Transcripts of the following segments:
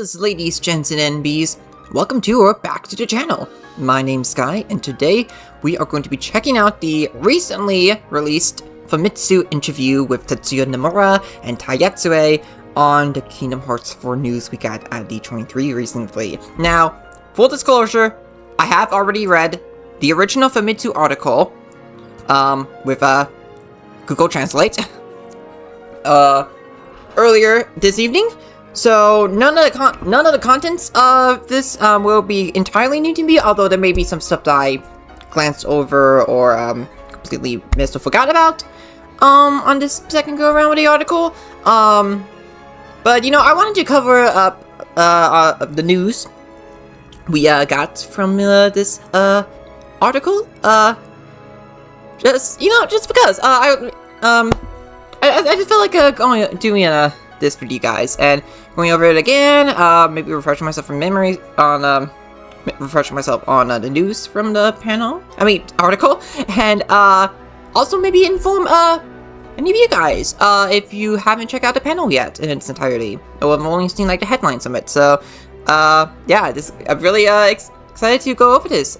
fellas, ladies, gents, and NBs, welcome to or back to the channel. My name's Sky, and today we are going to be checking out the recently released Famitsu interview with Tetsuya Nomura and Yasue on the Kingdom Hearts 4 news we got at D23 recently. Now, full disclosure, I have already read the original Famitsu article with Google Translate earlier this evening. So none of the contents of this will be entirely new to me, although there may be some stuff that I glanced over or completely missed or forgot about on this second go around with the article. But you know, I wanted to cover up the news we got from this article. Just because I just felt like doing this for you guys and going over it again, maybe refreshing myself from memory on the news from the article, and also maybe inform any of you guys if you haven't checked out the panel yet in its entirety, or have only seen like the headlines of it. So yeah, I'm really excited to go over this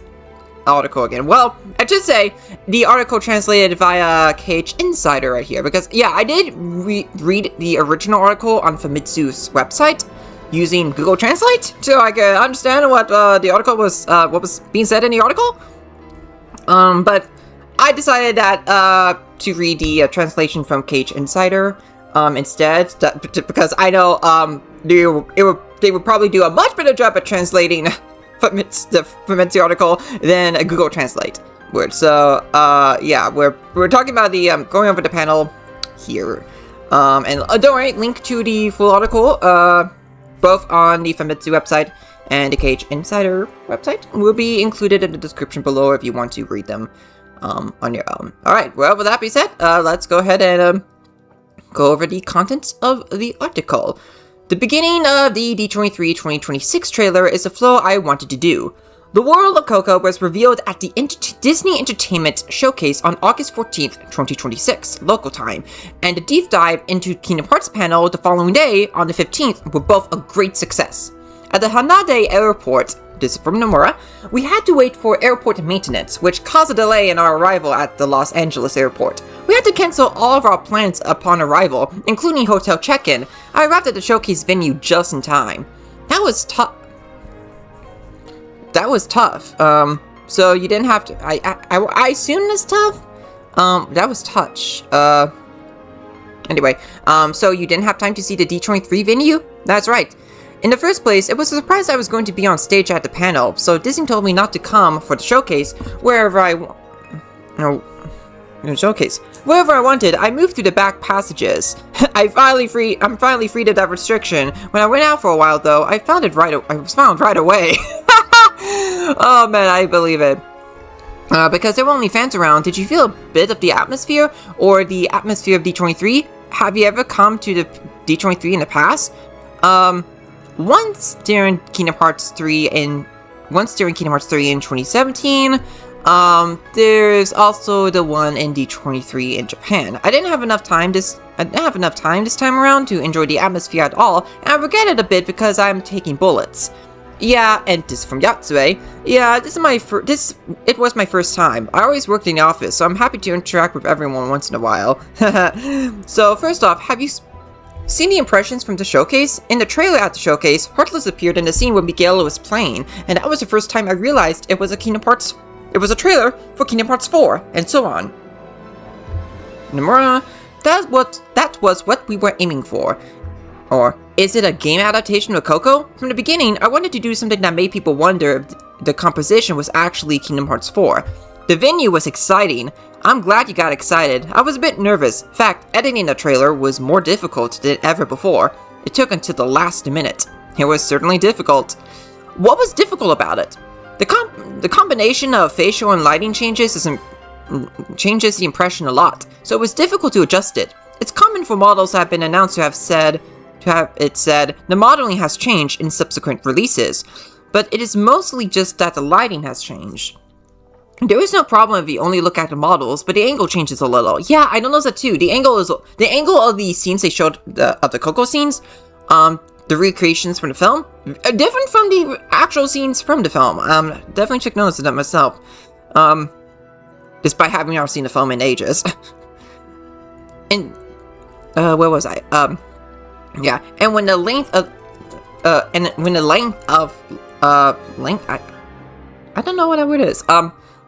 article again. Well, I should say the article translated via KH Insider right here, because yeah, I did read the original article on Famitsu's website using Google Translate, so I could understand what the article was, what was being said in the article. But I decided that to read the translation from KH Insider instead, because I know they would probably do a much better job at translating the Famitsu article than a Google Translate would. So yeah, we're talking about the going over the panel here, and don't worry, link to the full article both on the Famitsu website and the KH Insider website will be included in the description below if you want to read them on your own. Alright, well, with that being said, let's go ahead and go over the contents of the article. The beginning of the D23 2026 trailer is a flow I wanted to do. The World of Coco was revealed at the Disney Entertainment Showcase on August 14th, 2026, local time, and a deep dive into Kingdom Hearts panel the following day on the 15th were both a great success. At the Hanade Airport, this is from Nomura, we had to wait for airport maintenance, which caused a delay in our arrival at the Los Angeles airport. We had to cancel all of our plans upon arrival, including hotel check-in. I arrived at the showcase venue just in time. That was tough. So you didn't have to. I assume it's tough. That was touch. Anyway, so you didn't have time to see the D23 venue? That's right. In the first place, it was a surprise I was going to be on stage at the panel, so Disney told me not to come for the showcase wherever I wanted. I moved through the back passages. I'm finally free of that restriction. When I went out for a while, though, I was found right away. Oh man, I believe it. Because there were only fans around, did you feel a bit of the atmosphere, or the atmosphere of D23? Have you ever come to the D23 in the past? Once during Kingdom Hearts 3 in 2017. There's also the one in D23 in Japan. I didn't have enough time this time around to enjoy the atmosphere at all, and I regret it a bit because I'm taking bullets. Yeah, and this is from Yasue. Yeah, it was my first time. I always worked in the office, so I'm happy to interact with everyone once in a while. So first off, have you seen the impressions from the showcase? In the trailer at the showcase, Heartless appeared in the scene where Miguel was playing, and that was the first time I realized it was a trailer for Kingdom Hearts 4, and so on. Nomura, that was what we were aiming for. Or, is it a game adaptation of Coco? From the beginning, I wanted to do something that made people wonder if the composition was actually Kingdom Hearts 4. The venue was exciting. I'm glad you got excited. I was a bit nervous. In fact, editing the trailer was more difficult than ever before. It took until the last minute. It was certainly difficult. What was difficult about it? The combination of facial and lighting changes changes the impression a lot, so it was difficult to adjust it. It's common for models that have been announced to have it said the modeling has changed in subsequent releases, but it is mostly just that the lighting has changed. There is no problem if you only look at the models, but the angle changes a little. Yeah, I noticed that too. The angle of the scenes they showed of the Coco scenes, the recreations from the film, different from the actual scenes from the film. Definitely took notice of that myself. Despite having not seen the film in ages. And, where was I? Yeah, and when the length of, I don't know what that word is.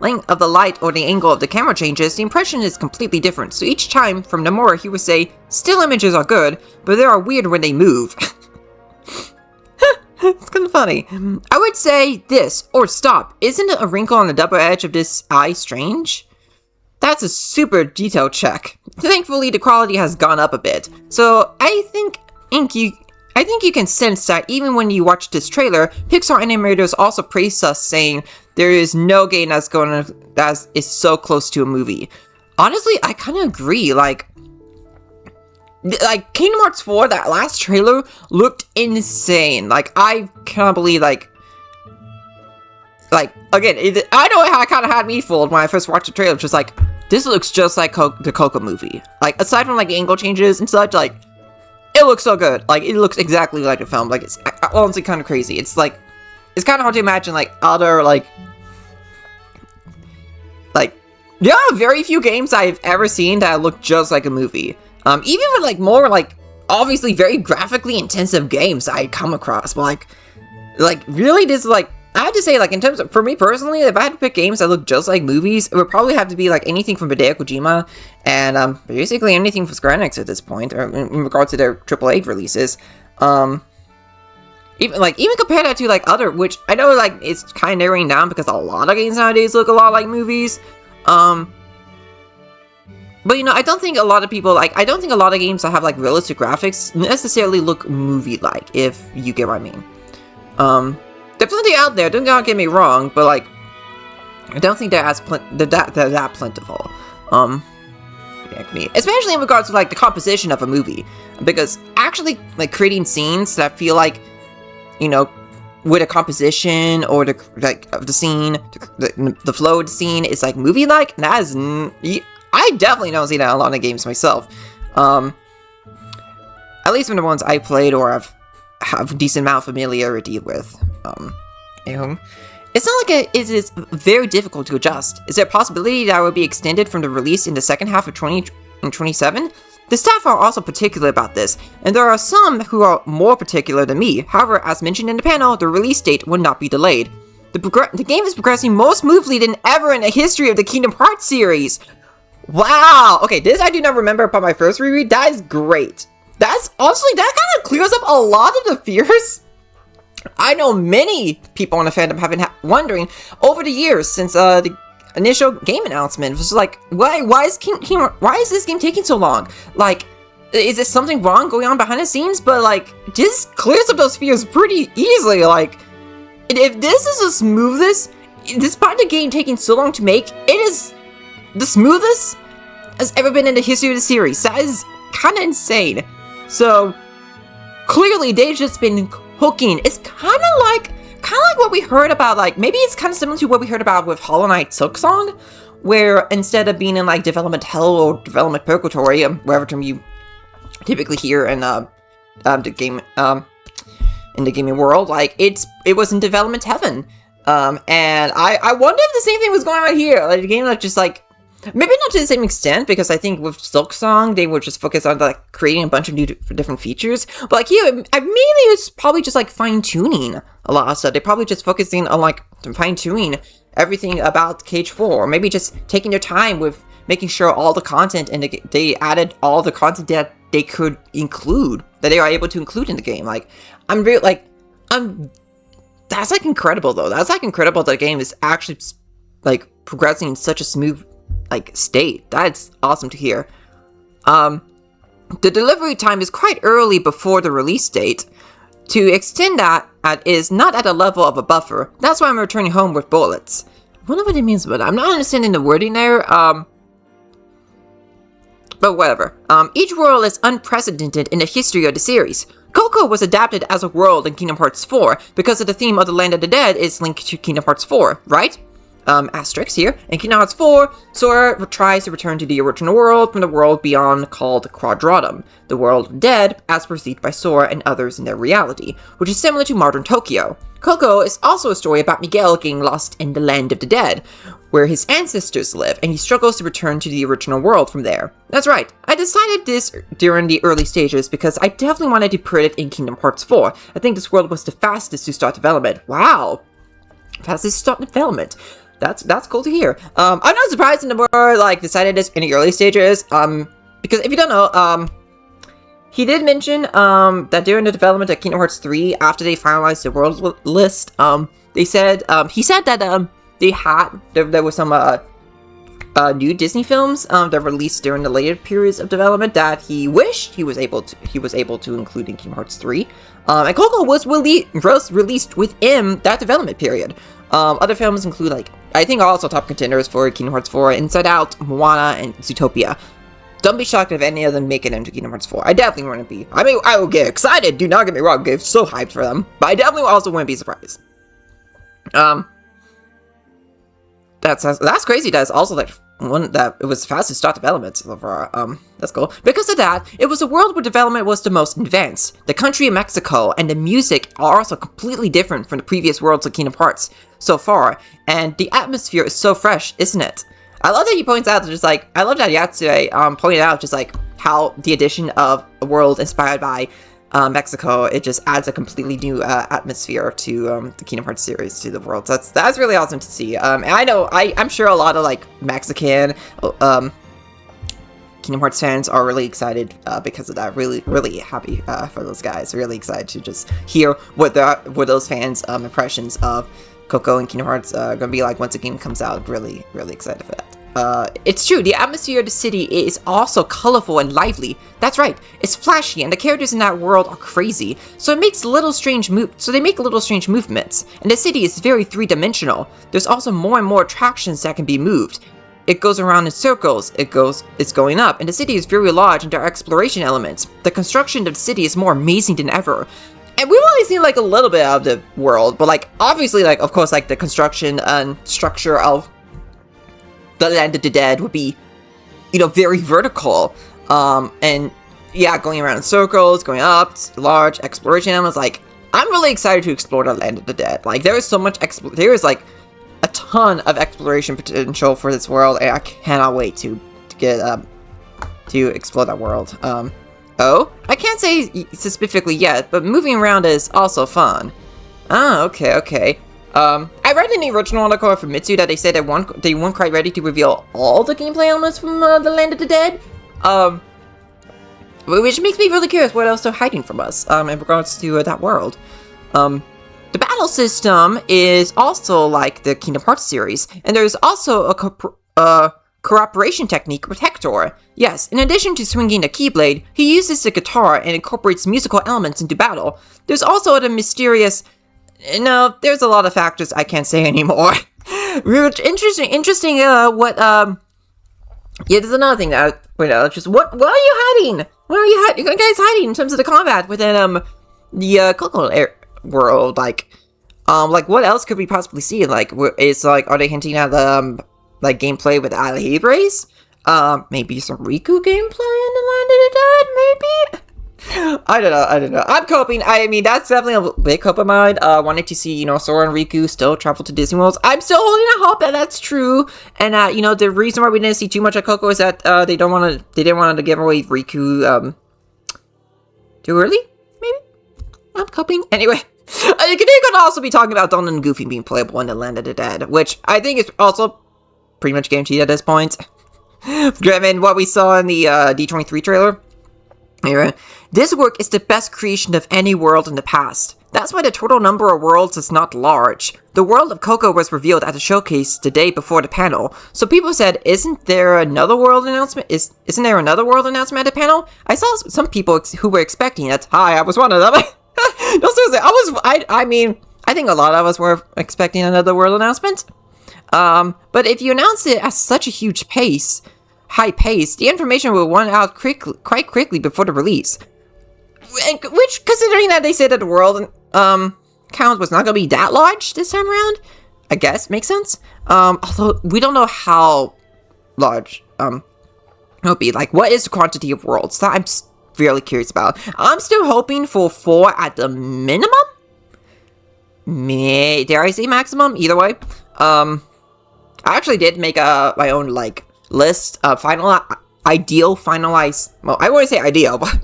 Length of the light or the angle of the camera changes, the impression is completely different. So each time from Nomura, he would say, still images are good, but they are weird when they move. It's kind of funny. I would say this, or stop. Isn't a wrinkle on the double edge of this eye strange? That's a super detailed check. Thankfully, the quality has gone up a bit. So I think you can sense that even when you watch this trailer, Pixar animators also praise us, saying there is no game that is so close to a movie. Honestly, I kind of agree. Like Kingdom Hearts 4, that last trailer looked insane. Like, I cannot believe, again, I know how it kind of had me fooled when I first watched the trailer. Just like, this looks just like the Coco movie. Like, aside from, the angle changes and such, it looks so good. Like, it looks exactly like the film. Like, it's honestly kind of crazy. It's kind of hard to imagine, other, there are very few games I've ever seen that look just like a movie. Even with, more, obviously very graphically intensive games I come across. But, really, this, I have to say, in terms of, for me personally, if I had to pick games that look just like movies, it would probably have to be, anything from Hideo Kojima, and, basically anything from Square Enix at this point, or in regards to their AAA releases. Even compare that to, other, which I know, it's kind of narrowing down because a lot of games nowadays look a lot like movies. But, I don't think a lot of people, I don't think a lot of games that have, realistic graphics necessarily look movie-like, if you get what I mean. There's plenty out there, don't get me wrong, but, I don't think they're that plentiful. Especially in regards to, the composition of a movie. Because actually, creating scenes that feel with a composition or of the scene, the flow of the scene is, movie-like, that is... I definitely don't see that in a lot of games myself. At least from the ones I played or have a decent amount of familiarity with. It's not it is very difficult to adjust. Is there a possibility that it will be extended from the release in the second half of 2027? The staff are also particular about this, and there are some who are more particular than me. However, as mentioned in the panel, the release date will not be delayed. The game is progressing more smoothly than ever in the history of the Kingdom Hearts series. Wow! Okay, this I do not remember upon my first reread. That is great. That kind of clears up a lot of the fears I know many people in the fandom have been wondering over the years since the initial game announcement. It was why is this game taking so long? Is there something wrong going on behind the scenes? But this clears up those fears pretty easily. If this is the smoothest, despite the game taking so long to make, it is the smoothest has ever been in the history of the series. That is kind of insane. So clearly they've just been hooking. It's kind of like what we heard about, maybe it's kind of similar to what we heard about with Hollow Knight Silksong, where instead of being in development hell or development purgatory, wherever term you typically hear in the game in the gaming world, it was in development heaven. And I wonder if the same thing was going on here. The game just maybe not to the same extent, because I think with Silksong, they were just focused on, creating a bunch of new different features. But, here, I mean, it's probably just, fine-tuning a lot of stuff. They're probably just focusing on, fine-tuning everything about KH4. Or maybe just taking their time with making sure all the content, and they added all the content that they could include, that they are able to include in the game. That's, incredible, though. That's, incredible that the game is actually, progressing in such a smooth state. That's awesome to hear. The delivery time is quite early before the release date. To extend that is not at a level of a buffer. That's why I'm returning home with bullets. I wonder what it means, but I'm not understanding the wording there. But whatever. Each world is unprecedented in the history of the series. Coco was adapted as a world in Kingdom Hearts 4 because of the theme of the Land of the Dead is linked to Kingdom Hearts 4, right? asterisks here. In Kingdom Hearts 4, Sora tries to return to the original world from the world beyond called Quadratum, the world of dead as perceived by Sora and others in their reality, which is similar to modern Tokyo. Coco is also a story about Miguel getting lost in the land of the dead, where his ancestors live, and he struggles to return to the original world from there. That's right, I decided this during the early stages because I definitely wanted to put it in Kingdom Hearts 4. I think this world was the fastest to start development. Wow! Fastest to start development. That's cool to hear. I'm not surprised Nomura, like, decided this in the early stages, because if you don't know, he did mention, that during the development of Kingdom Hearts 3, after they finalized the world list, he said that, there was some, new Disney films, that released during the later periods of development that he wished he was able to include in Kingdom Hearts 3. And Coco was released within that development period. Other films include, like, I think also top contenders for Kingdom Hearts 4, Inside Out, Moana, and Zootopia. Don't be shocked if any of them make it into Kingdom Hearts 4. I definitely wouldn't be. I mean, I will get excited, do not get me wrong, I get so hyped for them. But I definitely also wouldn't be surprised. That's crazy. That's also, like, one that it was fast to start development so far. That's cool. Because of that, it was a world where development was the most advanced. The country of Mexico and the music are also completely different from the previous worlds of Kingdom Hearts so far, and the atmosphere is so fresh, isn't it? I love that he points out, just like, I love that Yasue pointed out just like how the addition of a world inspired by Mexico, it just adds a completely new atmosphere to the Kingdom Hearts series, to the world. So that's really awesome to see. And I know, I'm sure a lot of, like, Mexican Kingdom Hearts fans are really excited because of that. Really, really happy for those guys. Really excited to just hear what those fans' impressions of Coco and Kingdom Hearts are gonna be like once the game comes out. Really, really excited for that. It's true, the atmosphere of the city is also colorful and lively. That's right, it's flashy, and the characters in that world are crazy, so they make little strange movements, and the city is very three-dimensional. There's also more and more attractions that can be moved. It goes around in circles, it's going up, and the city is very large, and there are exploration elements. The construction of the city is more amazing than ever. And we've only seen, like, a little bit of the world, but, like, obviously, like, of course, like, the construction and structure of the land of the dead would be, you know, very vertical. And, yeah, going around in circles, going up, large exploration elements, like, I'm really excited to explore the land of the dead. Like, there is so much, there is, like, a ton of exploration potential for this world, and I cannot wait to get, to explore that world. Oh? I can't say specifically yet, but moving around is also fun. Ah, okay. I read in the original article from Famitsu that they said that they weren't quite ready to reveal all the gameplay elements from the Land of the Dead. Which makes me really curious what else they're hiding from us, in regards to that world. The battle system is also like the Kingdom Hearts series, and there's also a cooperation technique, Protector. Yes, in addition to swinging the Keyblade, he uses the guitar and incorporates musical elements into battle. There's also the mysterious... No, there's a lot of factors I can't say anymore. Interesting, Yeah, there's another thing that, just, what are you hiding? What are you guys hiding in terms of the combat within, the Coco world? Like, what else could we possibly see? Like, are they hinting at the, like, gameplay with Alibres? Maybe some Riku gameplay in the Land of the Dead, maybe? I don't know. I'm coping. I mean, that's definitely a big hope of mine. Wanted to see, Sora and Riku still travel to Disney World. I'm still holding a hope that that's true. And, the reason why we didn't see too much of Coco is that, they didn't want to give away Riku, too early? Maybe? I'm coping. Anyway. They could also be talking about Donald and Goofy being playable in the Land of the Dead, which I think is also pretty much guaranteed at this point. Given what we saw in the, D23 trailer. Anyway, this work is the best creation of any world in the past. That's why the total number of worlds is not large. The world of Coco was revealed at the showcase the day before the panel, so people said, isn't there another world announcement? Isn't there another world announcement at the panel? I saw some people who were expecting it. Hi, I was one of them. No, seriously, I mean, I think a lot of us were expecting another world announcement. But if you announce it at such a high pace, the information will run out quite quickly before the release. Which, considering that they said that the world count was not going to be that large this time around, I guess makes sense. Although we don't know how large it'll be. Like, what is the quantity of worlds? That I'm really curious about. I'm still hoping for 4 at the minimum. Dare I say maximum? Either way. I actually did make my own like list of ideal finalized. Well, I wouldn't say ideal, but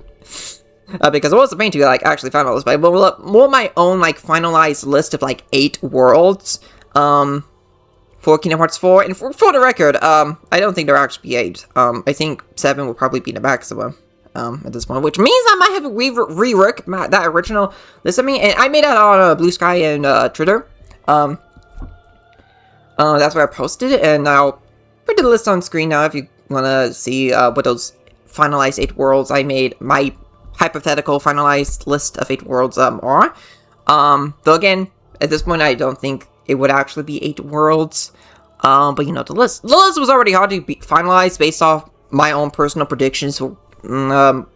because I wasn't planning to like actually finalize, but more my own like finalized list of like 8 worlds. For Kingdom Hearts 4, and for the record, I don't think there will actually be 8. I think 7 will probably be the maximum, at this point, which means I might have to rework that original list of me, and I made that on Blue Sky and Twitter. That's where I posted it, and I'll put the list on screen now if you want to see what those finalized 8 worlds I made, my hypothetical finalized list of 8 worlds are. Though again, at this point, I don't think it would actually be 8 worlds, but you know, the list was already hard to be finalized based off my own personal predictions for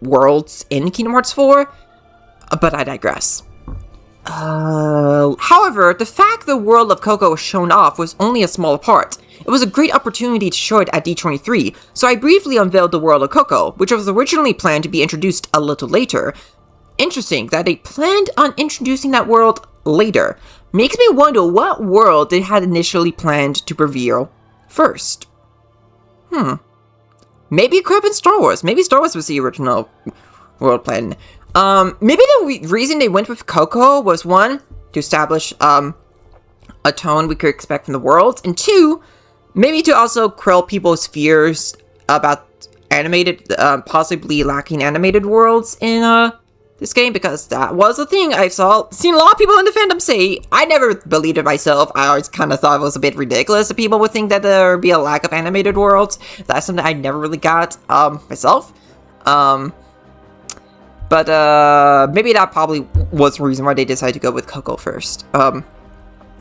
worlds in Kingdom Hearts 4, but I digress. However, the fact the world of Coco was shown off was only a small part. It was a great opportunity to show it at D23, so I briefly unveiled the world of Coco, which was originally planned to be introduced a little later. Interesting that they planned on introducing that world later. Makes me wonder what world they had initially planned to reveal first. Maybe it could have been Star Wars. Maybe Star Wars was the original world plan. Maybe the reason they went with Coco was 1, to establish a tone we could expect from the world, and 2, maybe to also quell people's fears about animated, possibly lacking animated worlds in this game, because that was a thing I've seen a lot of people in the fandom say. I never believed it myself. I always kind of thought it was a bit ridiculous that people would think that there would be a lack of animated worlds. That's something I never really got myself. But maybe that probably was the reason why they decided to go with Coco first. And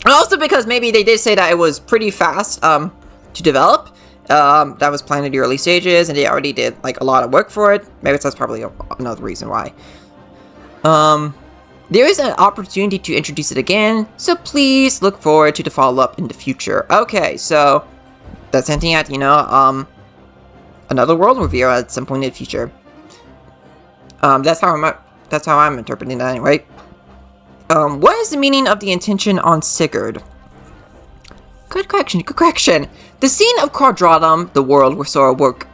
also because maybe they did say that it was pretty fast to develop. That was planned in the early stages, and they already did like a lot of work for it. Maybe that's probably another reason why. There is an opportunity to introduce it again, so please look forward to the follow-up in the future. Okay, so that's hinting at, you know, another world reveal at some point in the future. That's how I'm interpreting that anyway. What is the meaning of the intention on Sigurd? Good correction. The scene of Quadratum, the world where Sora woke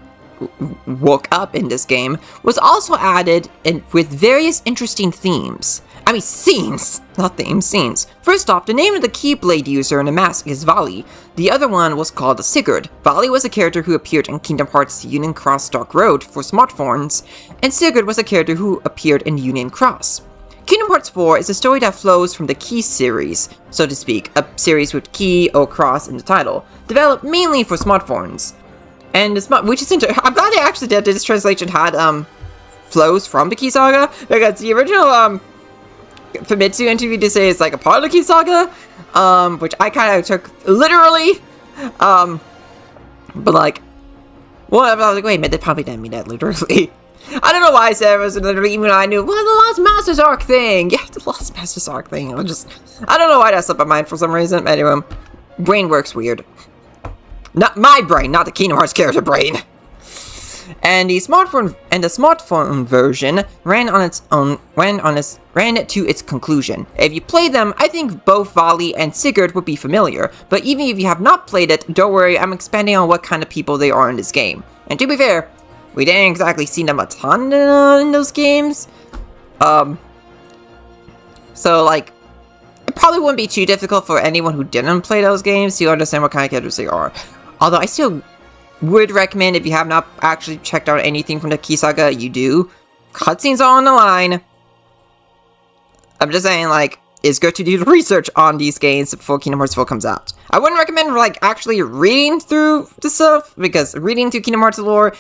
up in this game, was also added with various interesting themes. I mean, scenes, not themes, scenes. First off, the name of the Keyblade user in the mask is Vali. The other one was called Sigurd. Vali was a character who appeared in Kingdom Hearts Union Cross Dark Road for smartphones, and Sigurd was a character who appeared in Union Cross. Kingdom Hearts 4 is a story that flows from the Key series, so to speak, a series with Key or Cross in the title, developed mainly for smartphones. And which is interesting. I'm glad they actually did this translation had flows from the Key Saga, because the original Famitsu interview did say it's like a part of the Key Saga, which I kind of took literally, but like, well, I was like, wait a minute, they probably didn't mean that literally. I don't know why I said it was literally, even though I knew, well, the Lost Masters arc thing. Yeah, the Lost Masters arc thing. I don't know why that slipped my mind for some reason. Anyway, brain works weird. Not my brain, not the Kingdom Hearts character brain. And the smartphone version ran to its conclusion. If you play them, I think both Vali and Sigurd would be familiar, but even if you have not played it, don't worry, I'm expanding on what kind of people they are in this game. And to be fair, we didn't exactly see them a ton in those games. So like, it probably wouldn't be too difficult for anyone who didn't play those games to understand what kind of characters they are. Although I still would recommend, if you have not actually checked out anything from the Key Saga, you do. Cutscenes are on the line. I'm just saying, like, it's good to do the research on these games before Kingdom Hearts 4 comes out. I wouldn't recommend, like, actually reading through the stuff, because reading through Kingdom Hearts lore,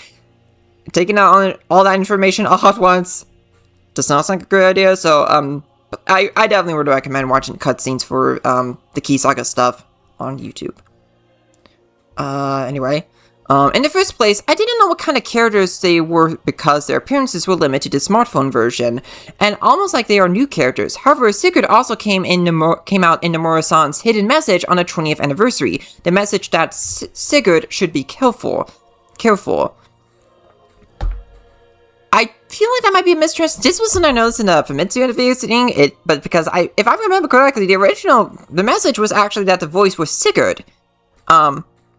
taking out all that information all at once, does not sound like a good idea. So, I definitely would recommend watching cutscenes for the Key Saga stuff on YouTube. Anyway, In the first place, I didn't know what kind of characters they were because their appearances were limited to the smartphone version, and almost like they are new characters. However, Sigurd also came out in Nomura-san's hidden message on the 20th anniversary. The message that Sigurd should be careful. I feel like that might be a mistranslation. This was something I noticed in the Famitsu interview thing, but because if I remember correctly, the message was actually that the voice was Sigurd.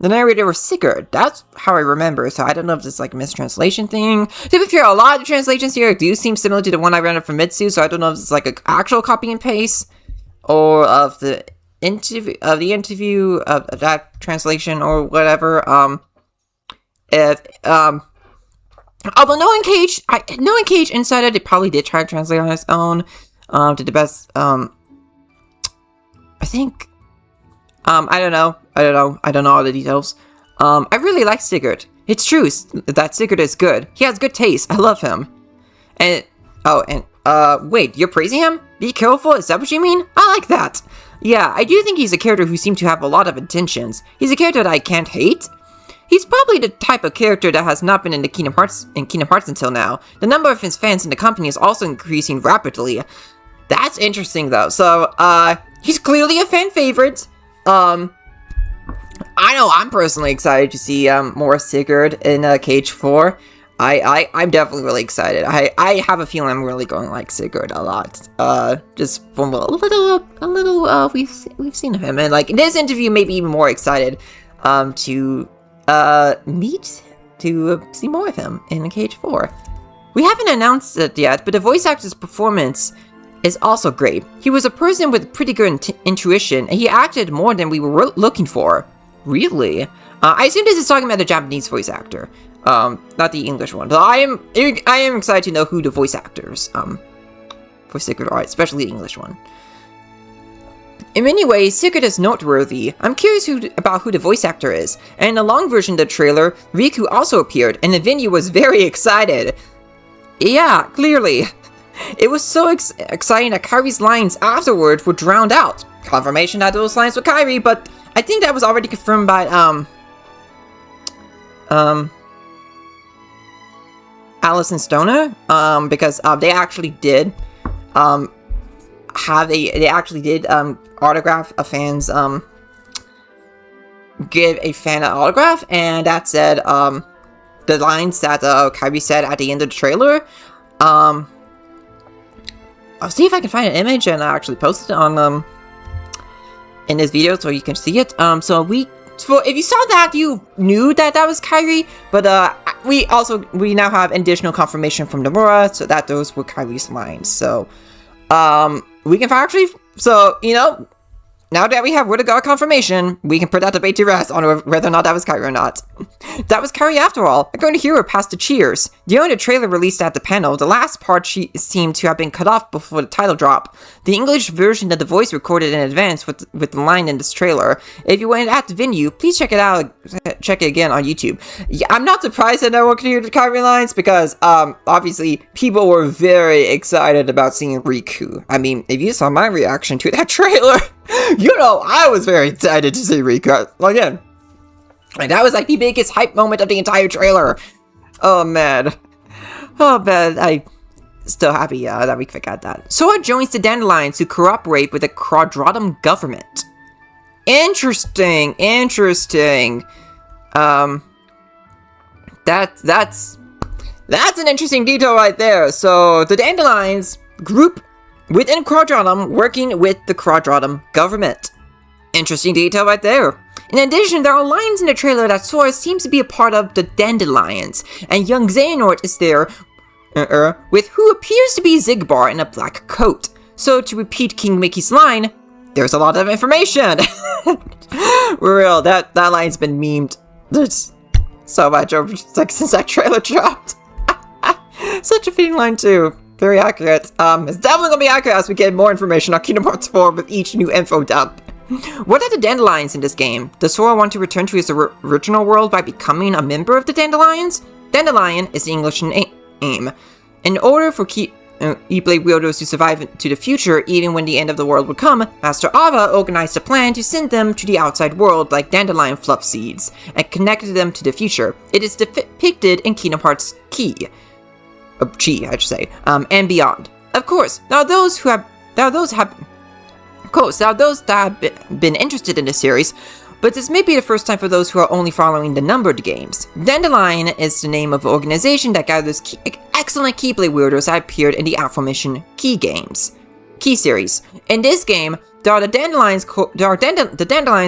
The narrator was Sigurd. That's how I remember, so I don't know if this is like a mistranslation thing. To be fair, a lot of the translations here do seem similar to the one I ran from Famitsu, so I don't know if it's like an actual copy and paste, or of the interview of that translation or whatever. Although knowing KH Insider, they probably did try to translate on its own. Did the best. I think. I don't know all the details. I really like Sigurd. It's true that Sigurd is good. He has good taste. I love him. Wait, you're praising him? Be careful, is that what you mean? I like that. Yeah, I do think he's a character who seems to have a lot of intentions. He's a character that I can't hate. He's probably the type of character that has not been in Kingdom Hearts until now. The number of his fans in the company is also increasing rapidly. That's interesting though. So, he's clearly a fan favorite. I know I'm personally excited to see more Sigurd in KH4. I'm definitely really excited. I have a feeling I'm really going to like Sigurd a lot. Just from a little we've seen of him, and like in this interview, maybe even more excited to see more of him in KH4. We haven't announced it yet, but the voice actor's performance is also great. He was a person with pretty good intuition, and he acted more than we were looking for. Really? I assume this is talking about the Japanese voice actor, not the English one. But I am excited to know who the voice actors for Sigurd are, especially the English one. In many ways, Sigurd is noteworthy. I'm curious about who the voice actor is. And in the long version of the trailer, Riku also appeared, and the venue was very excited. Yeah, clearly. It was so exciting that Kairi's lines afterward were drowned out. Confirmation that those lines were Kairi, but I think that was already confirmed by, Alice and Stoner, because, they actually did, autograph a fan's, give a fan an autograph, and that said, the lines that, Kairi said at the end of the trailer, I'll see if I can find an image and actually post it on, in this video so you can see it. So if you saw that, you knew that was Kairi, but, we now have additional confirmation from Nomura, so that those were Kairi's lines. So, we can actually, so, you know, now that we have word of God confirmation, we can put that debate to rest on whether or not that was Kairi or not. That was Kairi after all. According to Hero past the cheers. During the trailer released at the panel, the last part seemed to have been cut off before the title drop. The English version of the voice recorded in advance with the line in this trailer. If you went at the venue, please check it again on YouTube. Yeah, I'm not surprised that no one could hear the Kairi lines because, obviously, people were very excited about seeing Riku. I mean, if you saw my reaction to that trailer, you know, I was very excited to see Riku again. And that was like the biggest hype moment of the entire trailer. Oh man. I'm still happy that we got that. Sora joins the Dandelions to cooperate with the Quadratum government. Interesting. That's an interesting detail right there. So the Dandelions group within Quadratum working with the Quadratum government. Interesting detail right there. In addition, there are lines in the trailer that Sora seems to be a part of the Dandelions, and young Xehanort is there, with who appears to be Xigbar in a black coat. So to repeat King Mickey's line, there's a lot of information. For real, that line's been memed. There's so much over since that trailer dropped. Such a fitting line too. Very accurate. It's definitely gonna be accurate as we get more information on Kingdom Hearts 4 with each new info dump. What are the Dandelions in this game? Does Sora want to return to his original world by becoming a member of the Dandelions? Dandelion is the English name. In order for E-Blade wielders to survive to the future even when the end of the world would come, Master Ava organized a plan to send them to the outside world like dandelion fluff seeds, and connected them to the future. It is depicted in Kingdom Hearts Chi, I should say, and beyond. Of course, there are those that have been interested in the series, but this may be the first time for those who are only following the numbered games. Dandelion is the name of an organization that gathers excellent Keyblade wielders that appeared in the aforementioned Key series. In this game, there are the Dandelions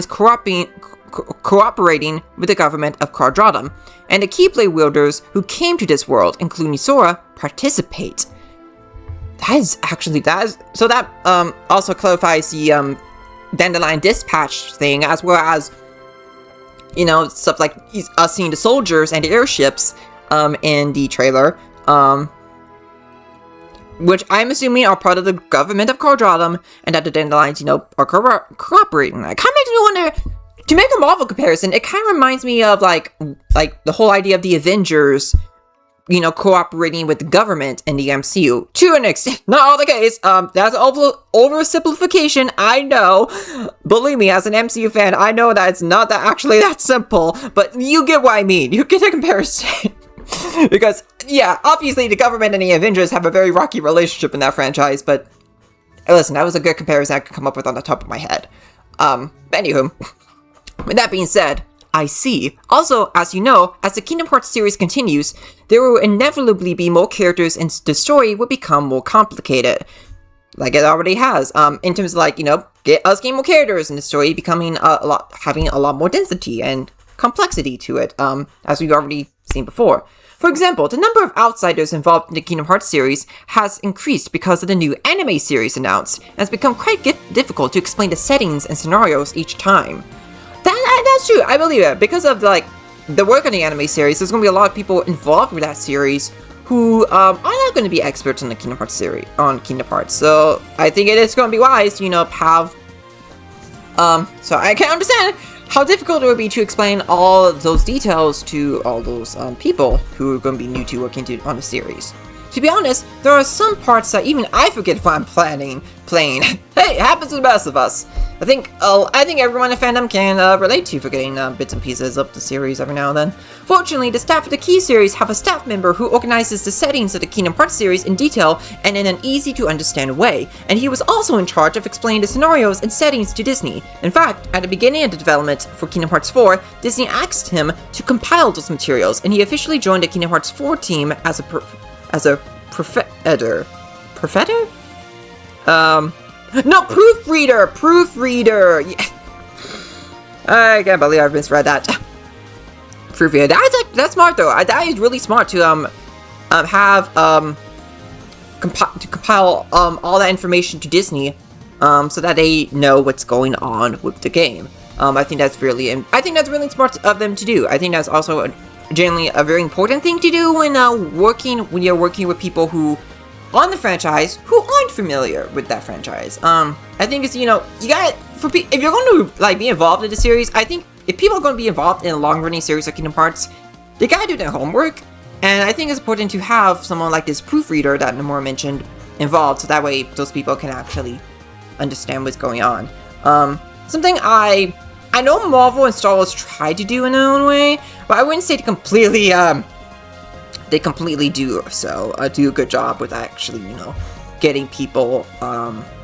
cooperating with the government of Quadratum, and the Keyblade wielders who came to this world, including Sora, participate. That also clarifies the Dandelion Dispatch thing, as well as, stuff like us seeing the soldiers and the airships in the trailer, which I'm assuming are part of the government of Quadratum, and that the Dandelions, are cooperating. It kind of makes me wonder, to make a Marvel comparison, it kind of reminds me of like the whole idea of the Avengers, cooperating with the government in the MCU. To an extent, not all the case. That's oversimplification, I know. Believe me, as an MCU fan, I know that it's not that simple, but you get what I mean. You get a comparison. Because, yeah, obviously the government and the Avengers have a very rocky relationship in that franchise, but listen, that was a good comparison I could come up with on the top of my head. Anywho, with that being said, I see. Also, as you know, as the Kingdom Hearts series continues, there will inevitably be more characters and the story will become more complicated. Like it already has. In terms of get us getting more characters and the story becoming having a lot more density and complexity to it, as we've already seen before. For example, the number of outsiders involved in the Kingdom Hearts series has increased because of the new anime series announced, and it's become quite difficult to explain the settings and scenarios each time. That's true, I believe it. Because of the work on the anime series, there's going to be a lot of people involved with that series who are not going to be experts on the Kingdom Hearts series, So I think it is going to be wise to, have... So I can understand how difficult it would be to explain all those details to all those people who are going to be new to working on the series. To be honest, there are some parts that even I forget if I'm playing. Hey, it happens to the best of us. I think everyone in fandom can relate to forgetting bits and pieces of the series every now and then. Fortunately, the staff of the Key series have a staff member who organizes the settings of the Kingdom Hearts series in detail and in an easy-to-understand way, and he was also in charge of explaining the scenarios and settings to Disney. In fact, at the beginning of the development for Kingdom Hearts 4, Disney asked him to compile those materials, and he officially joined the Kingdom Hearts 4 team as a proofreader? No, proofreader! Yeah. I can't believe I've misread that. Proofreader. That's smart though. That is really smart to compile all that information to Disney, so that they know what's going on with the game. I think that's really smart of them to do. I think that's also generally a very important thing to do when you're working with people who on the franchise who aren't familiar with that franchise. I think it's, you gotta, if you're going to be involved in the series, I think if people are going to be involved in a long-running series like Kingdom Hearts, they gotta do their homework, and I think it's important to have someone like this proofreader that Nomura mentioned involved, so that way those people can actually understand what's going on. Something I know Marvel and Star Wars try to do in their own way, but I wouldn't say they completely do a good job with actually, getting people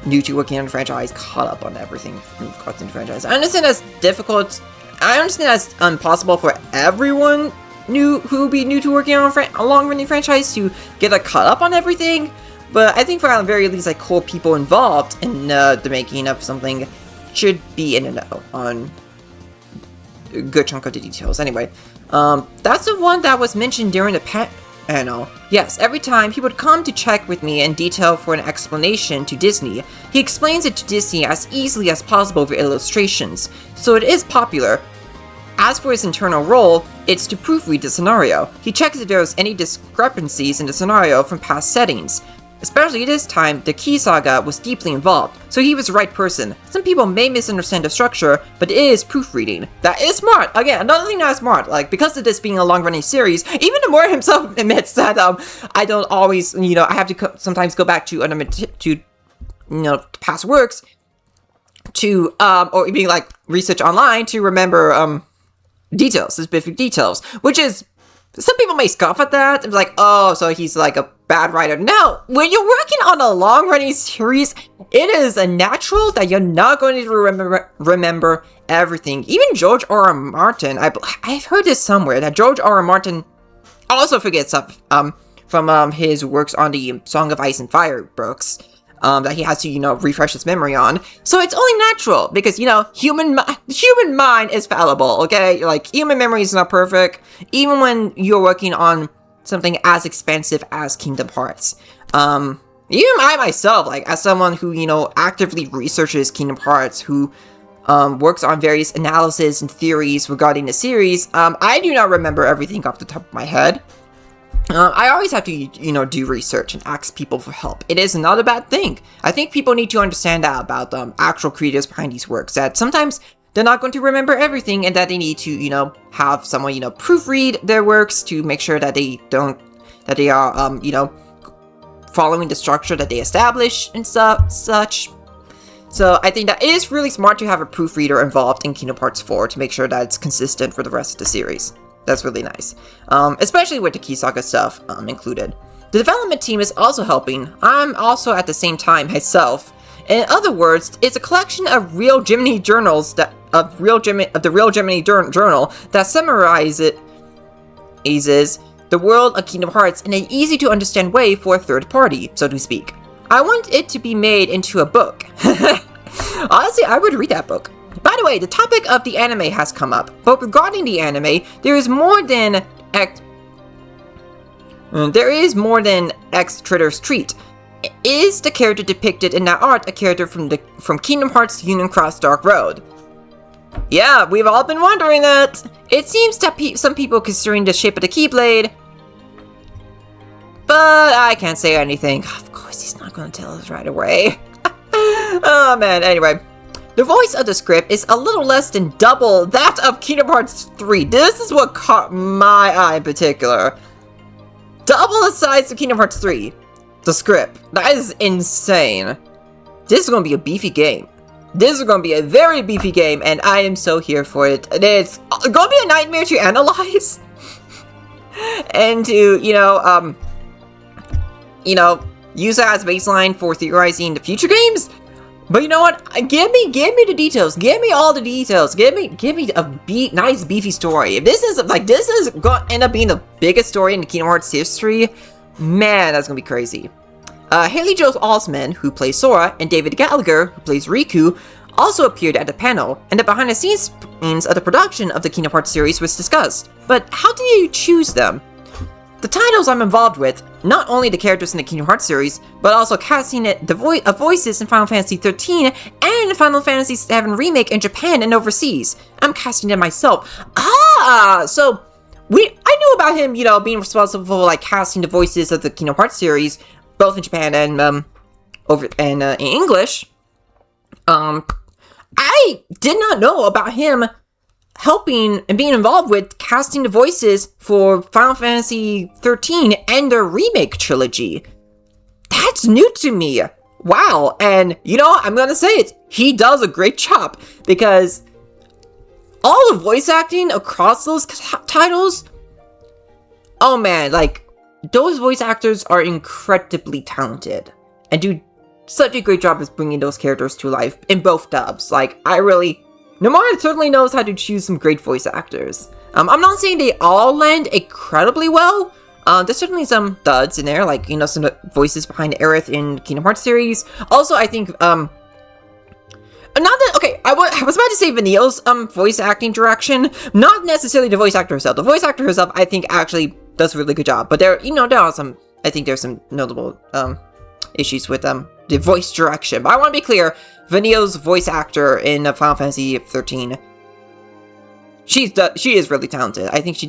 new to working on the franchise caught up on everything in the franchise. I understand that's difficult. I understand that's impossible for everyone who would be new to working on a long-running franchise to get caught up on everything, but I think for at the very least, core people involved in the making of something should be in the know on a good chunk of the details. Anyway, that's the one that was mentioned during the panel. Yes, every time he would come to check with me in detail for an explanation to Disney. He explains it to Disney as easily as possible with illustrations, so it is popular. As for his internal role, it's to proofread the scenario. He checks if there is any discrepancies in the scenario from past settings. Especially this time, the Key Saga was deeply involved, so he was the right person. Some people may misunderstand the structure, but it is proofreading. That is smart! Again, another thing that is smart, like, because of this being a long-running series, even Nomura himself admits that, I don't always, I have to sometimes go back to past works, to, or even, like, research online to remember, details, specific details, which is, some people may scoff at that, and be like, oh, so he's like a bad writer. No, when you're working on a long-running series, it is a natural that you're not going to remember everything. Even George R. R. Martin, I've heard this somewhere, that George R. R. Martin also forgets stuff from his works on the Song of Ice and Fire books. That he has to, refresh his memory on. So it's only natural, because, human mind is fallible, okay? Like, human memory is not perfect, even when you're working on something as expensive as Kingdom Hearts. Even I myself, like, as someone who, actively researches Kingdom Hearts, who, works on various analysis and theories regarding the series, I do not remember everything off the top of my head. I always have to, do research and ask people for help. It is not a bad thing. I think people need to understand that about actual creators behind these works, that sometimes they're not going to remember everything, and that they need to, have someone, proofread their works to make sure that they are, following the structure that they establish and such. So I think that it is really smart to have a proofreader involved in Kingdom Hearts 4 to make sure that it's consistent for the rest of the series. That's really nice. Especially with the Key Saga stuff included. The development team is also helping. I'm also at the same time myself. In other words, it's a collection of real Gemini journals of the real Gemini journal that summarizes the world of Kingdom Hearts in an easy to understand way for a third party, so to speak. I want it to be made into a book. Honestly, I would read that book. By the way, the topic of the anime has come up, but regarding the anime, there is more than X Tritter's treat. Is the character depicted in that art a character from Kingdom Hearts Union Cross Dark Road? Yeah, we've all been wondering that. It seems that some people considering the shape of the Keyblade, but I can't say anything. Of course, he's not going to tell us right away. Oh man, anyway. The voice of the script is a little less than double that of Kingdom Hearts 3. This is what caught my eye in particular. Double the size of Kingdom Hearts 3. The script. That is insane. This is going to be a beefy game. This is going to be a very beefy game, and I am so here for it. It's going to be a nightmare to analyze. And to, use it as baseline for theorizing the future games. But you know what? Give me the details. Give me all the details. Give me a nice beefy story. If this is going to end up being the biggest story in the Kingdom Hearts history, man, that's gonna be crazy. Haley Joel Osment, who plays Sora, and David Gallagher, who plays Riku, also appeared at the panel, and the behind-the-scenes of the production of the Kingdom Hearts series was discussed. But how do you choose them? The titles I'm involved with, not only the characters in the Kingdom Hearts series, but also casting the voices in Final Fantasy XIII and Final Fantasy VII Remake in Japan and overseas. I'm casting them myself. So I knew about him, being responsible for like casting the voices of the Kingdom Hearts series, both in Japan and in English. I did not know about him helping and being involved with casting the voices for Final Fantasy XIII and the remake trilogy. That's new to me. Wow. And I'm gonna say it. He does a great job, because all the voice acting across those titles, oh man, like, those voice actors are incredibly talented and do such a great job of bringing those characters to life in both dubs. Like, Nomura certainly knows how to choose some great voice actors. I'm not saying they all land incredibly well. There's certainly some duds in there, like, some voices behind Aerith in Kingdom Hearts series. Also, I think, I was about to say Vanille's, voice acting direction. Not necessarily the voice actor herself. The voice actor herself, I think, actually does a really good job. But there are some, I think there's some notable, issues with, the voice direction. But I want to be clear, Vanille's voice actor in Final Fantasy XIII, she is really talented. I think she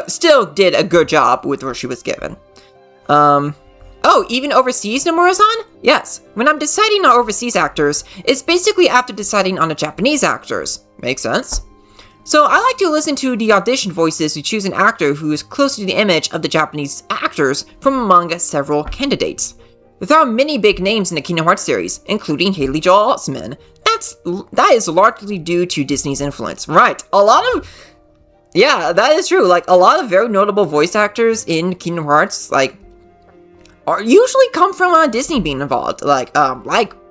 still did a good job with what she was given. Oh, even overseas, Nomura-san? Yes. When I'm deciding on overseas actors, it's basically after deciding on the Japanese actors. Makes sense. So I like to listen to the audition voices to choose an actor who is close to the image of the Japanese actors from among several candidates. There are many big names in the Kingdom Hearts series, including Haley Joel Osment. That is largely due to Disney's influence. Right, yeah, that is true. Like, a lot of very notable voice actors in Kingdom Hearts, like, are usually come from Disney being involved. Like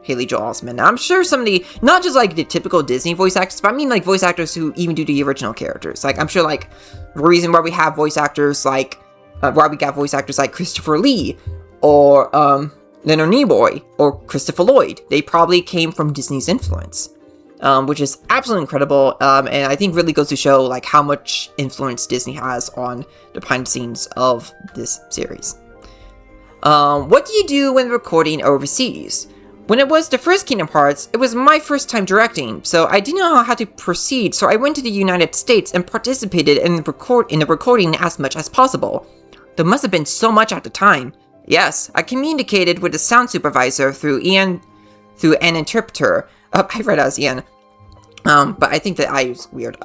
Haley Joel Osment. I'm sure some of the, not just like the typical Disney voice actors, but I mean like voice actors who even do the original characters. Like, I'm sure like the reason why we have voice actors like, why we got voice actors like Christopher Lee, or Leonard Nimoy, or Christopher Lloyd. They probably came from Disney's influence, which is absolutely incredible, and I think really goes to show like how much influence Disney has on the behind the scenes of this series. What do you do when recording overseas? When it was the first Kingdom Hearts, it was my first time directing, so I didn't know how to proceed, so I went to the United States and participated in the recording as much as possible. There must have been so much at the time. Yes, I communicated with the sound supervisor through an interpreter. I read as Ian, but I think that I is weird.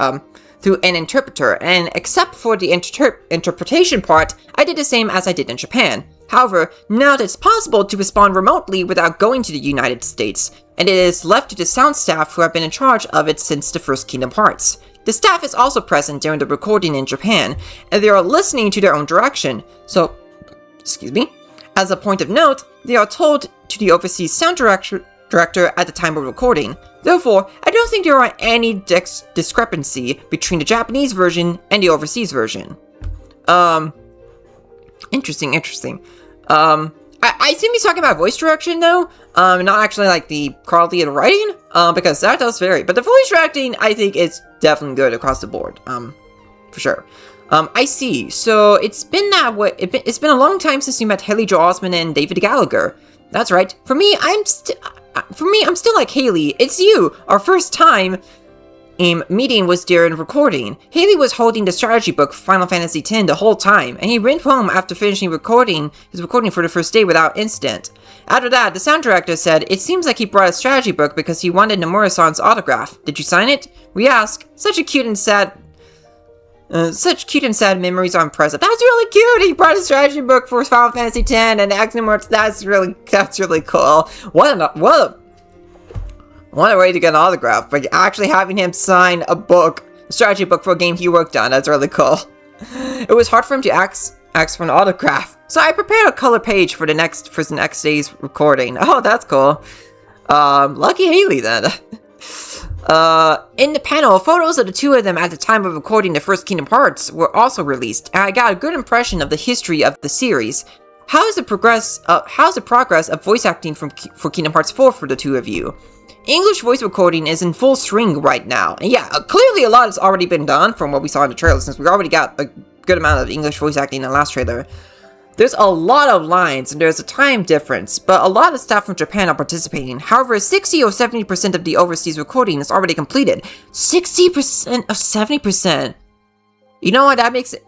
Through an interpreter, and except for the interpretation part, I did the same as I did in Japan. However, now that it's possible to respond remotely without going to the United States, and it is left to the sound staff who have been in charge of it since the first Kingdom Hearts. The staff is also present during the recording in Japan, and they are listening to their own direction, so, as a point of note, they are told to the overseas sound director at the time of recording. Therefore, I don't think there are any discrepancy between the Japanese version and the overseas version. Interesting. I assume he's talking about voice direction, though, not actually, like, the quality of the writing, because that does vary. But the voice directing, I think, is definitely good across the board, for sure. I see. So, it's been that way. It's been a long time since you met Haley Joel Osment and David Gallagher. That's right. For me, I'm still like Haley. It's you. Our first time meeting was during recording. Haley was holding the strategy book for Final Fantasy X the whole time, and he went home after finishing his recording for the first day without incident. After that, the sound director said, it seems like he brought a strategy book because he wanted Nomura-san's autograph. Did you sign it? We asked. Such cute and sad memories are impressive. That's really cute! He brought a strategy book for Final Fantasy X and asked Nomura. That's really cool. What a way to get an autograph, but actually having him sign a strategy book for a game he worked on. That's really cool. It was hard for him to ask for an autograph, so I prepared a color page for the next day's recording. Oh, that's cool. Lucky Haley then. In the panel, photos of the two of them at the time of recording the first Kingdom Hearts were also released, and I got a good impression of the history of the series. How's the progress of voice acting for Kingdom Hearts 4 for the two of you? English voice recording is in full swing right now. And yeah, clearly a lot has already been done from what we saw in the trailer, since we already got a good amount of English voice acting in the last trailer. There's a lot of lines, and there's a time difference, but a lot of staff from Japan are participating. However, 60 or 70% of the overseas recording is already completed. 60% of 70%? You know what, honestly,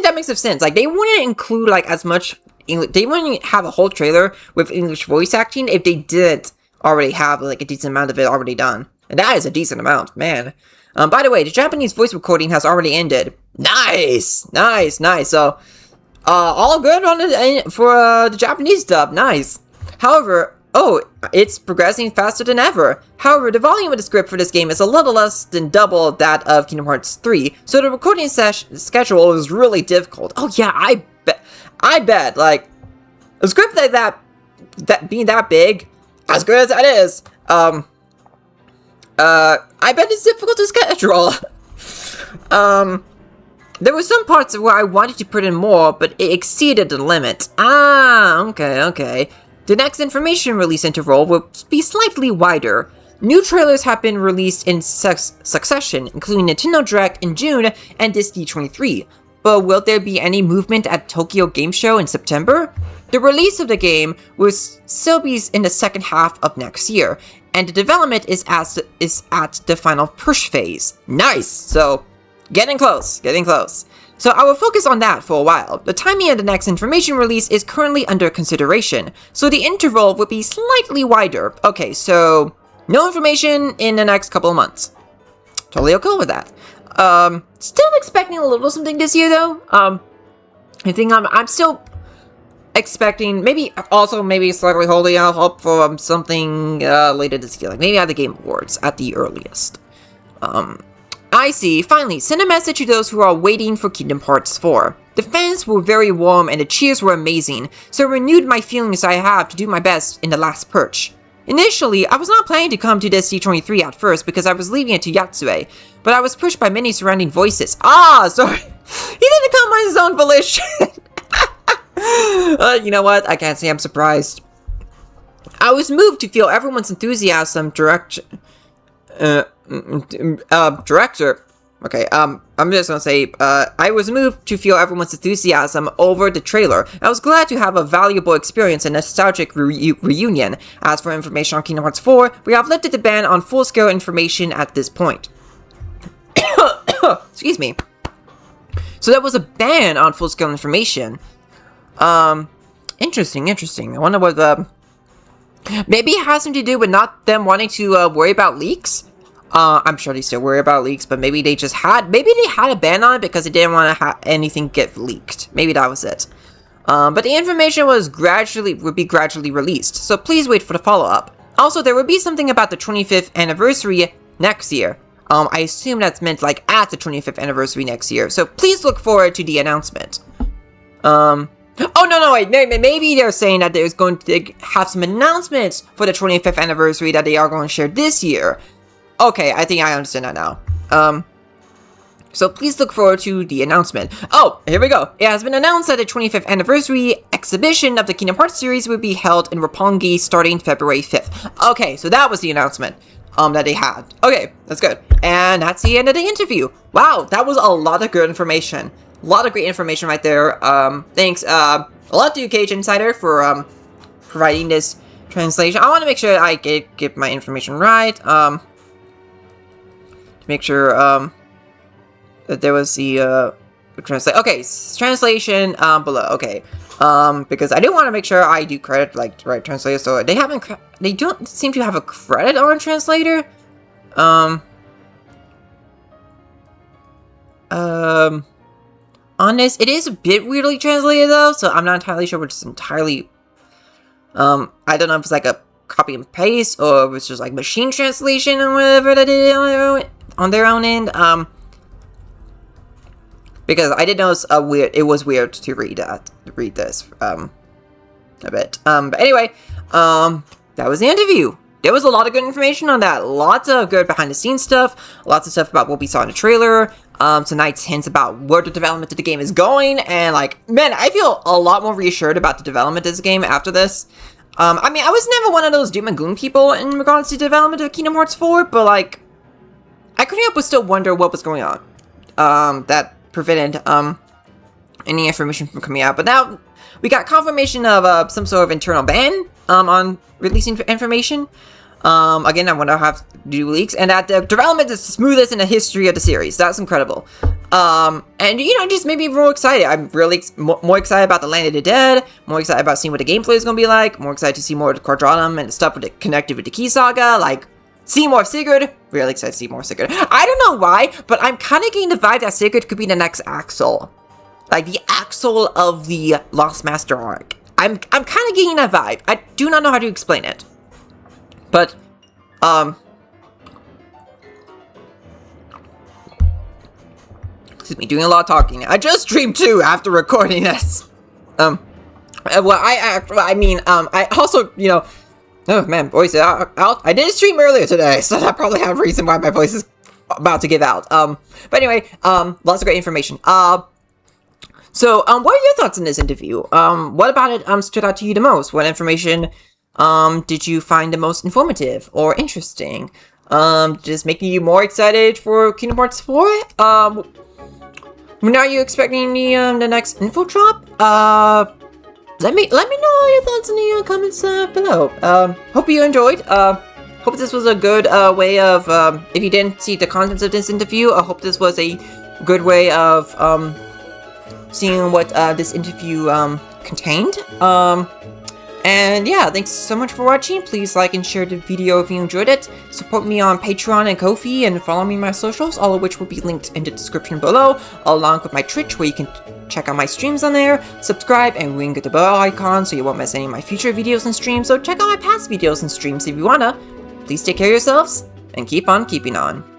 that makes sense. Like, they wouldn't include, like, as much English, they wouldn't have a whole trailer with English voice acting if they didn't already have, like, a decent amount of it already done. And that is a decent amount, man. By the way, the Japanese voice recording has already ended. Nice! So, all good for the Japanese dub. Nice. However, it's progressing faster than ever. However, the volume of the script for this game is a little less than double that of Kingdom Hearts 3, so the recording schedule is really difficult. Oh yeah, I bet, like, a script like that being that big, as good as that is, I bet it's difficult to schedule. There were some parts where I wanted to put in more, but it exceeded the limit. Okay. The next information release interval will be slightly wider. New trailers have been released in succession, including Nintendo Direct in June and this D23. But will there be any movement at Tokyo Game Show in September? The release of the game will still be in the second half of next year, and the development is at the final push phase. Nice! So, getting close. so I will focus on that for a while. The timing of the next information release is currently under consideration, so the interval would be slightly wider. Okay, so no information in the next couple of months. Totally okay with that. Still expecting a little something this year though. I think I'm still expecting maybe slightly holding out hope for something later this year, like maybe at the Game Awards at the earliest. I see. Finally, send a message to those who are waiting for Kingdom Hearts 4. The fans were very warm and the cheers were amazing, so I renewed my feelings I have to do my best in the last perch. Initially, I was not planning to come to this D23 at first because I was leaving it to Yasue, but I was pushed by many surrounding voices. Ah, sorry. He didn't come on his own volition. You know what? I can't say I'm surprised. I was moved to feel everyone's enthusiasm director. Okay, I'm just gonna say, I was moved to feel everyone's enthusiasm over the trailer. I was glad to have a valuable experience and nostalgic reunion. As for information on Kingdom Hearts 4, we have lifted the ban on full-scale information at this point. Excuse me. So there was a ban on full-scale information. Interesting. I wonder what, maybe it has something to do with not them wanting to, worry about leaks? I'm sure they still worry about leaks, but maybe they had a ban on it because they didn't want to have anything get leaked. Maybe that was it. But the information would be gradually released, so please wait for the follow-up. Also, there will be something about the 25th anniversary next year. I assume that's meant like at the 25th anniversary next year, so please look forward to the announcement. Oh, no, wait, maybe they're saying that there's going to have some announcements for the 25th anniversary that they are going to share this year. Okay, I think I understand that now. So please look forward to the announcement. Oh, here we go. It has been announced that the 25th anniversary exhibition of the Kingdom Hearts series will be held in Roppongi starting February 5th. Okay, so that was the announcement that they had. Okay, that's good. And that's the end of the interview. Wow, that was a lot of good information. A lot of great information right there. Thanks a lot to you, KH Insider, for providing this translation. I want to make sure I get my information right. Make sure that there was the translate. Okay, translation below. Okay, because I do want to make sure I do credit like the right translator. So they don't seem to have a credit on a translator. On this, it is a bit weirdly translated though, so I'm not entirely sure which is entirely. I don't know if it's like a copy and paste or if it's just like machine translation or whatever they did on their own end. Because I did notice it was weird to read this a bit. But anyway, that was the interview. There was a lot of good information on that. Lots of good behind the scenes stuff. Lots of stuff about what we saw in the trailer. Some nice hints about where the development of the game is going. And like, man, I feel a lot more reassured about the development of this game after this. I mean, I was never one of those doom and gloom people in regards to the development of Kingdom Hearts 4, but like, I couldn't help but still wonder what was going on. That prevented, any information from coming out. But now, we got confirmation of, some sort of internal ban, on releasing information. Again, I wonder how to do leaks, and that the development is the smoothest in the history of the series. That's incredible. And, you know, just made me real excited. I'm really more excited about the Land of the Dead, more excited about seeing what the gameplay is going to be like, more excited to see more of the Quadratum and stuff with it connected with the Key Saga, like, see more of Sigurd. Really excited to see more of Sigurd. I don't know why, but I'm kind of getting the vibe that Sigurd could be the next Axel. Like, the Axel of the Lost Master arc. I'm kind of getting that vibe. I do not know how to explain it. But, excuse me, doing a lot of talking. I just streamed too after recording this. Well, I also, you know, oh man, voice I did stream earlier today, so that probably have a reason why my voice is about to give out. But anyway, lots of great information. So, what are your thoughts on this interview? What about it, stood out to you the most? What information, did you find the most informative or interesting? Just making you more excited for Kingdom Hearts 4? When are you expecting the next info drop? Let me know all your thoughts in the comments below. Hope you enjoyed. Hope this was a good way of, if you didn't see the contents of this interview, I hope this was a good way of seeing what this interview contained. And yeah, thanks so much for watching. Please like and share the video if you enjoyed it. Support me on Patreon and Ko-fi, and follow me on my socials, all of which will be linked in the description below, along with my Twitch, where you can check out my streams on there. Subscribe and ring the bell icon so you won't miss any of my future videos and streams. So check out my past videos and streams if you wanna. Please take care of yourselves and keep on keeping on.